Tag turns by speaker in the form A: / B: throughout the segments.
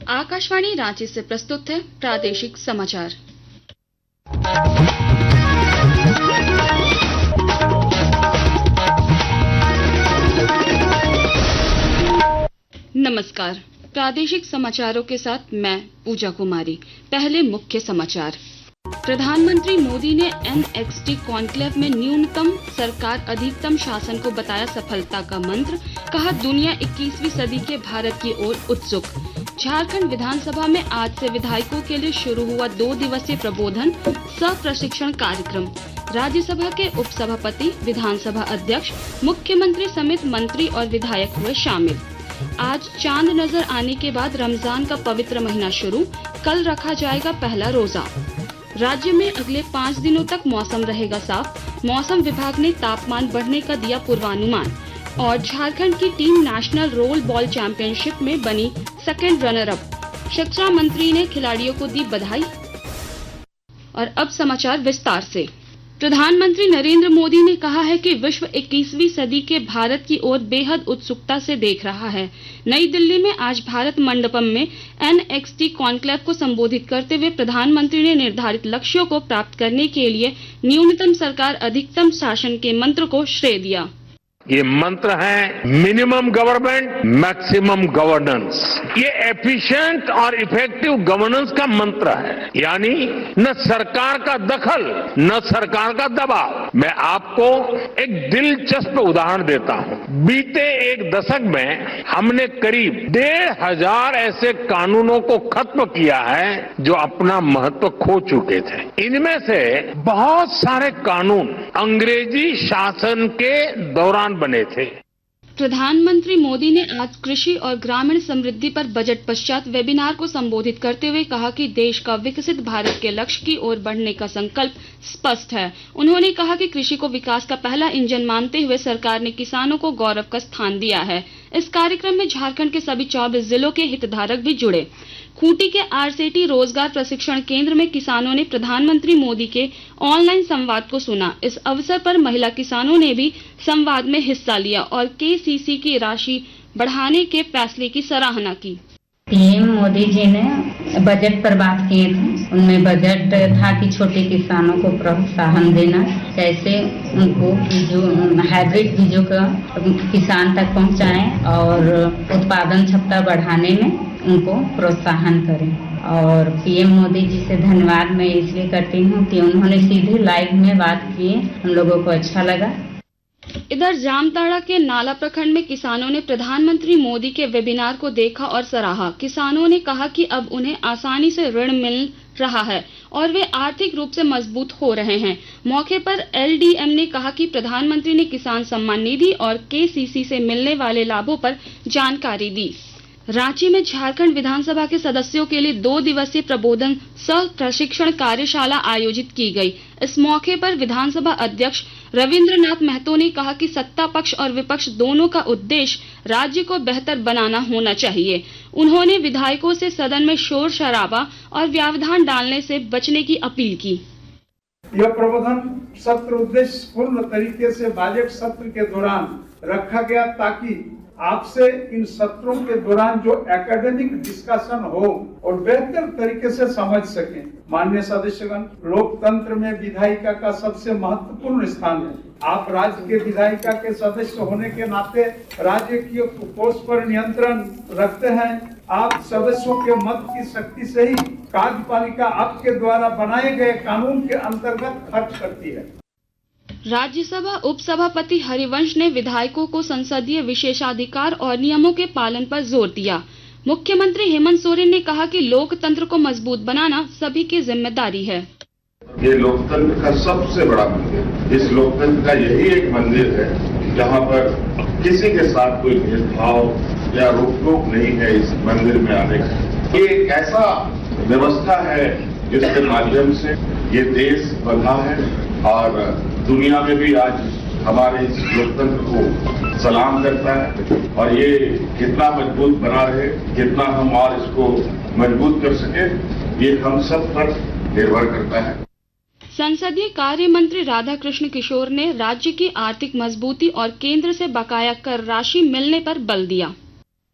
A: आकाशवाणी रांची से प्रस्तुत है प्रादेशिक समाचार। नमस्कार, प्रादेशिक समाचारों के साथ मैं पूजा कुमारी। पहले मुख्य समाचार। प्रधानमंत्री मोदी ने NXT कॉन्क्लेव में न्यूनतम सरकार अधिकतम शासन को बताया सफलता का मंत्र। कहा, दुनिया 21वीं सदी के भारत की ओर उत्सुक। झारखंड विधानसभा में आज से विधायकों के लिए शुरू हुआ 2 दिवसीय प्रबोधन सह प्रशिक्षण कार्यक्रम। राज्यसभा के उपसभापति, विधानसभा अध्यक्ष, मुख्यमंत्री समेत मंत्री और विधायक हुए शामिल। आज चांद नजर आने के बाद रमजान का पवित्र महीना शुरू। कल रखा जाएगा पहला रोजा। राज्य में अगले 5 दिनों तक मौसम रहेगा साफ। मौसम विभाग ने तापमान बढ़ने का दिया पूर्वानुमान। और झारखंड की team national role ball championship में बनी सेकंड रनर अप। शिक्षा मंत्री ने खिलाड़ियों को दी बधाई। और अब समाचार विस्तार से। प्रधानमंत्री नरेंद्र मोदी ने कहा है कि विश्व 21वीं सदी के भारत की ओर बेहद उत्सुकता से देख रहा है। नई दिल्ली में आज भारत मंडपम में NXT कॉन्क्लेव को संबोधित करते हुए प्रधानमंत्री ने निर्धारित लक्ष्यों को प्राप्त करने के लिए न्यूनतम सरकार अधिकतम शासन के मंत्र को श्रेय दिया।
B: ये मंत्र है मिनिमम गवर्नमेंट मैक्सिमम गवर्नेंस। ये एफिशिएंट और इफेक्टिव गवर्नेंस का मंत्र है, यानी न सरकार का दखल न सरकार का दबाव। मैं आपको एक दिलचस्प उदाहरण देता हूं। बीते एक दशक में हमने करीब 1,500 ऐसे कानूनों को खत्म किया है जो अपना महत्व खो चुके थे। इनमें से बहुत सारे कानून अंग्रेजी शासन के दौरान बने थे।
A: प्रधानमंत्री मोदी ने आज कृषि और ग्रामीण समृद्धि पर बजट पश्चात वेबिनार को संबोधित करते हुए कहा कि देश का विकसित भारत के लक्ष्य की ओर बढ़ने का संकल्प स्पष्ट है। उन्होंने कहा कि कृषि को विकास का पहला इंजन मानते हुए सरकार ने किसानों को गौरव का स्थान दिया है। इस कार्यक्रम में झारखंड के सभी 24 जिलों के हितधारक भी जुड़े। खूंटी के RCT रोजगार प्रशिक्षण केंद्र में किसानों ने प्रधानमंत्री मोदी के ऑनलाइन संवाद को सुना। इस अवसर पर महिला किसानों ने भी संवाद में हिस्सा लिया और KCC की राशि बढ़ाने के फैसले की सराहना की।
C: PM मोदी जी ने बजट पर बात किए थे। उनमें बजट था कि छोटे किसानों को प्रोत्साहन देना, कैसे उनको जो हाइब्रिड बीजों का किसान तक पहुंचाएं और उत्पादन क्षमता बढ़ाने में उनको प्रोत्साहन करें। और PM मोदी जी से धन्यवाद मैं इसलिए करती हूँ कि उन्होंने सीधे लाइव में बात की, हम लोगों को अच्छा लगा।
A: इधर जामताड़ा के नाला प्रखंड में किसानों ने प्रधानमंत्री मोदी के वेबिनार को देखा और सराहा। किसानों ने कहा कि अब उन्हें आसानी से ऋण मिल रहा है और वे आर्थिक रूप से मजबूत हो रहे हैं। मौके पर LDM ने कहा कि प्रधानमंत्री ने किसान सम्मान निधि और KCC से मिलने वाले लाभों पर जानकारी दी। रांची में झारखंड विधानसभा के सदस्यों के लिए 2 दिवसीय प्रबोधन सह प्रशिक्षण कार्यशाला आयोजित की गई। इस मौके पर विधानसभा अध्यक्ष रविंद्रनाथ महतो ने कहा कि सत्ता पक्ष और विपक्ष दोनों का उद्देश्य राज्य को बेहतर बनाना होना चाहिए। उन्होंने विधायकों से सदन में शोर शराबा और व्यवधान डालने से बचने की अपील की।
D: यह प्रबोधन सत्र उद्देश्य पूर्ण तरीके से बजट सत्र के दौरान रखा गया ताकि आपसे इन सत्रों के दौरान जो एकेडमिक डिस्कशन हो और बेहतर तरीके से समझ सकें। माननीय सदस्यगण, लोकतंत्र में विधायिका का सबसे महत्वपूर्ण स्थान है। आप राज्य के विधायिका के सदस्य होने के नाते राज्य की कोष पर नियंत्रण रखते हैं। आप सदस्यों के मत की शक्ति से ही कार्यपालिका आपके द्वारा बनाए गए कानून के अंतर्गत खर्च करती है।
A: राज्यसभा उपसभापति हरिवंश ने विधायकों को संसदीय विशेषाधिकार और नियमों के पालन पर जोर दिया। मुख्यमंत्री हेमंत सोरेन ने कहा कि लोकतंत्र को मजबूत बनाना सभी की जिम्मेदारी है।
E: ये लोकतंत्र का सबसे बड़ा मंदिर, इस लोकतंत्र का यही एक मंदिर है जहाँ पर किसी के साथ कोई भेदभाव या रोक टोक नहीं है। इस मंदिर में आने का ये एक ऐसा व्यवस्था है जिसके माध्यम से ये देश बंधा है और दुनिया में भी आज हमारे इस लोकतंत्र को सलाम करता है। और ये कितना मजबूत बना रहे, कितना हम और इसको मजबूत कर सके, ये हम सब पर निर्भर करता है।
A: संसदीय कार्य मंत्री राधाकृष्ण किशोर ने राज्य की आर्थिक मजबूती और केंद्र से बकाया कर राशि मिलने पर बल दिया।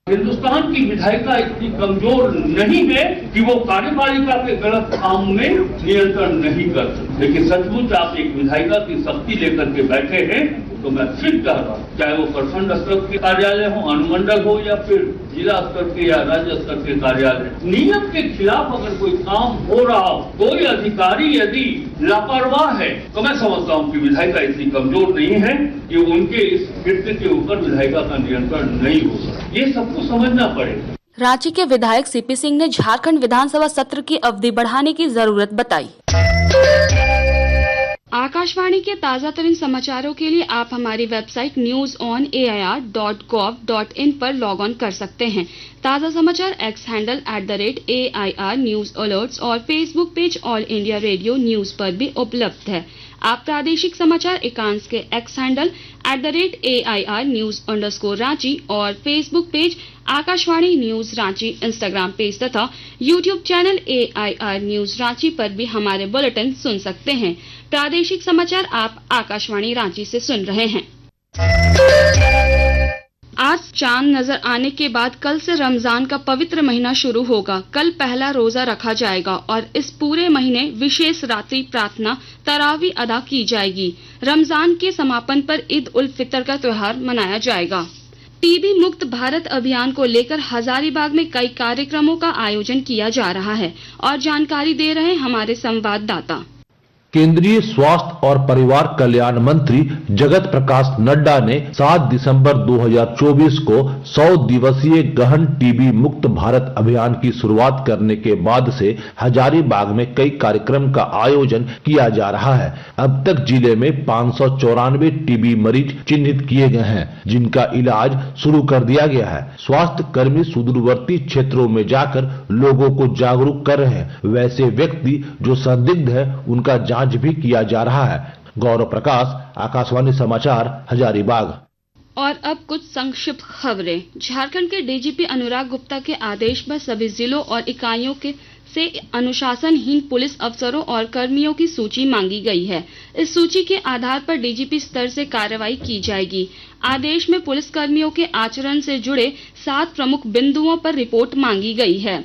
F: हिंदुस्तान की विधायिका इतनी कमजोर नहीं है कि वो कार्यपालिका के गलत काम में नियंत्रण नहीं कर सकते। लेकिन सचमुच आप एक विधायिका की शक्ति लेकर के बैठे हैं तो मैं फिर कह रहा हूँ, चाहे वो प्रखंड स्तर के कार्यालय हो, अनुमंडल हो या फिर जिला स्तर के या राज्य स्तर के कार्यालय, नियम के खिलाफ अगर कोई काम हो रहा हो, कोई अधिकारी यदि लापरवाह है तो मैं समझता हूँ कि विधायिका इतनी कमजोर नहीं है कि उनके इस कृत्य के ऊपर विधायिका का नियंत्रण नहीं होगा। ये सबको समझना पड़ेगा।
A: रांची के विधायक सीपी सिंह ने झारखंड विधानसभा सत्र की अवधि बढ़ाने की जरूरत बताई। आकाशवाणी के ताजा तरीन समाचारों के लिए आप हमारी वेबसाइट newsonair.gov.in पर लॉग ऑन कर सकते हैं। ताजा समाचार X handle @AIR news alerts और Facebook page All India Radio News पर भी उपलब्ध है। आप प्रादेशिक समाचार एकांश के एक्स हैंडल @AIR न्यूज_रांची और Facebook page Akashvani news Ranchi, Instagram page तथा YouTube channel AIR news Ranchi पर भी हमारे बुलेटिन सुन सकते हैं। प्रादेशिक समाचार आप आकाशवाणी रांची से सुन रहे हैं। आज चांद नजर आने के बाद कल से रमजान का पवित्र महीना शुरू होगा। कल पहला रोजा रखा जाएगा और इस पूरे महीने विशेष रात्रि प्रार्थना तरावी अदा की जाएगी। रमजान के समापन पर ईद उल फितर का त्योहार मनाया जाएगा। टीबी मुक्त भारत अभियान को लेकर हजारीबाग में कई कार्यक्रमों का आयोजन किया जा रहा है और जानकारी दे रहे हैं हमारे संवाददाता।
G: केंद्रीय स्वास्थ्य और परिवार कल्याण मंत्री जगत प्रकाश नड्डा ने 7 दिसंबर 2024 को 100 दिवसीय गहन टीबी मुक्त भारत अभियान की शुरुआत करने के बाद से हजारीबाग में कई कार्यक्रम का आयोजन किया जा रहा है। अब तक जिले में 594 टीबी मरीज चिन्हित किए गए हैं, जिनका इलाज शुरू कर दिया गया है। स्वास्थ्य कर्मी सुदूरवर्ती क्षेत्रों में जाकर लोगों को जागरूक कर रहे हैं। वैसे व्यक्ति जो संदिग्ध है उनका जांच भी किया जा रहा है। गौरव प्रकाश, आकाशवाणी समाचार, हजारीबाग।
A: और अब कुछ संक्षिप्त खबरें। झारखंड के डीजीपी अनुराग गुप्ता के आदेश पर सभी जिलों और इकाइयों से अनुशासनहीन पुलिस अफसरों और कर्मियों की सूची मांगी गई है। इस सूची के आधार पर डीजीपी स्तर से कार्रवाई की जाएगी। आदेश में पुलिस कर्मियों के आचरण से जुड़े 7 प्रमुख बिंदुओं पर रिपोर्ट मांगी गई है।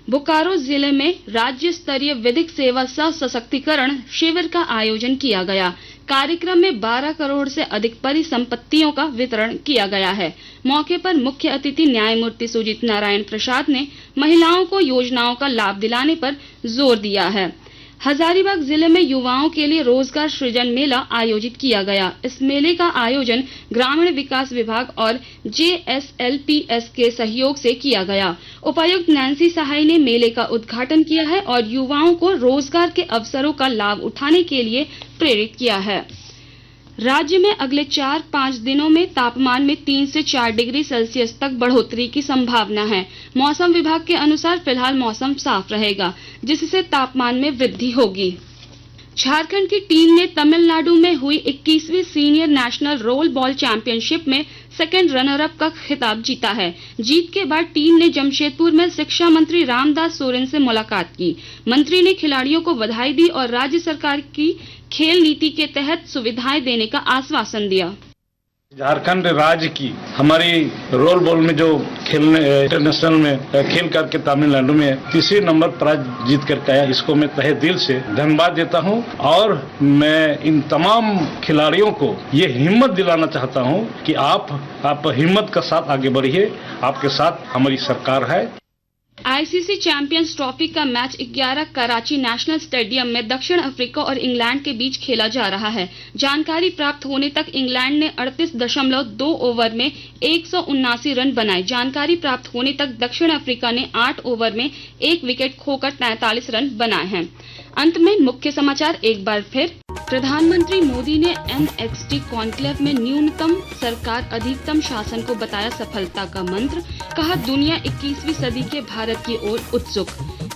A: बोकारो जिले में राज्य स्तरीय विधिक सेवा सह सशक्तिकरण शिविर का आयोजन किया गया। कार्यक्रम में 12 करोड़ से अधिक परिसंपत्तियों का वितरण किया गया है। मौके पर मुख्य अतिथि न्यायमूर्ति सुजीत नारायण प्रसाद ने महिलाओं को योजनाओं का लाभ दिलाने पर जोर दिया है। हजारीबाग जिले में युवाओं के लिए रोजगार सृजन मेला आयोजित किया गया। इस मेले का आयोजन ग्रामीण विकास विभाग और JSLPS के सहयोग से किया गया। उपायुक्त नैन्सी सहाय ने मेले का उद्घाटन किया है और युवाओं को रोजगार के अवसरों का लाभ उठाने के लिए प्रेरित किया है। राज्य में अगले 4-5 दिनों में तापमान में 3 से 4 डिग्री सेल्सियस तक बढ़ोतरी की संभावना है। मौसम विभाग के अनुसार फिलहाल मौसम साफ रहेगा, जिससे तापमान में वृद्धि होगी। झारखंड की टीम ने तमिलनाडु में हुई 21वीं senior national role ball championship में सेकंड रनर अप का खिताब जीता है। जीत के बाद टीम ने जमशेदपुर में शिक्षा मंत्री रामदास सोरेन से मुलाकात की। मंत्री ने खिलाड़ियों को बधाई दी और राज्य सरकार की खेल नीति के तहत सुविधाएं देने का आश्वासन दिया।
H: झारखंड राज्य की हमारी रोल बॉल में जो खेलने इंटरनेशनल में खेल करके तमिलनाडु में 3रे नंबर प्राइज जीत करके आया, इसको मैं तहे दिल से धन्यवाद देता हूं। और मैं इन तमाम खिलाड़ियों को ये हिम्मत दिलाना चाहता हूं कि आप हिम्मत के साथ आगे बढ़िए, आपके साथ हमारी सरकार है।
A: आईसीसी चैंपियंस ट्रॉफी का मैच 11 कराची नेशनल स्टेडियम में दक्षिण अफ्रीका और इंग्लैंड के बीच खेला जा रहा है। जानकारी प्राप्त होने तक इंग्लैंड ने 38.2 ओवर में 179 रन बनाए। जानकारी प्राप्त होने तक दक्षिण अफ्रीका ने 8 ओवर में 1 विकेट खोकर 43 रन बनाए हैं। अंत में मुख्य समाचार एक बार फिर। प्रधानमंत्री मोदी ने NXT कॉन्क्लेव में न्यूनतम सरकार अधिकतम शासन को बताया सफलता का मंत्र। कहा दुनिया 21वीं सदी के भारत की ओर उत्सुक।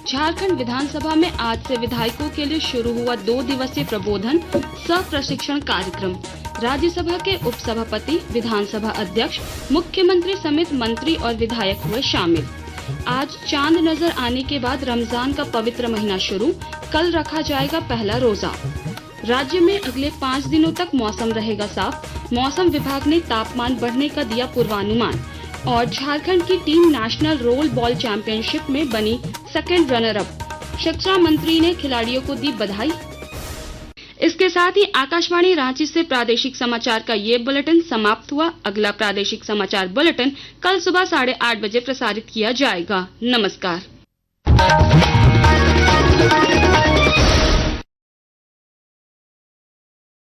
A: झारखंड विधानसभा में आज से विधायकों के लिए शुरू हुआ 2 दिवसीय प्रबोधन सह प्रशिक्षण कार्यक्रम। राज्यसभा के उपसभापति, विधानसभा अध्यक्ष, मुख्यमंत्री समेत मंत्री और विधायक हुए शामिल। आज चांद नजर आने के बाद रमजान का पवित्र महीना शुरू। कल रखा जाएगा पहला रोजा। राज्य में अगले 5 दिनों तक मौसम रहेगा साफ। मौसम विभाग ने तापमान बढ़ने का दिया पूर्वानुमान। और झारखंड की team national role ball championship में बनी सेकंड रनर अप। शिक्षा मंत्री ने खिलाड़ियों को दी बधाई। इसके साथ ही आकाशवाणी रांची से प्रादेशिक समाचार का ये बुलेटिन समाप्त हुआ। अगला प्रादेशिक समाचार बुलेटिन कल सुबह 8:30 बजे प्रसारित किया जाएगा। नमस्कार।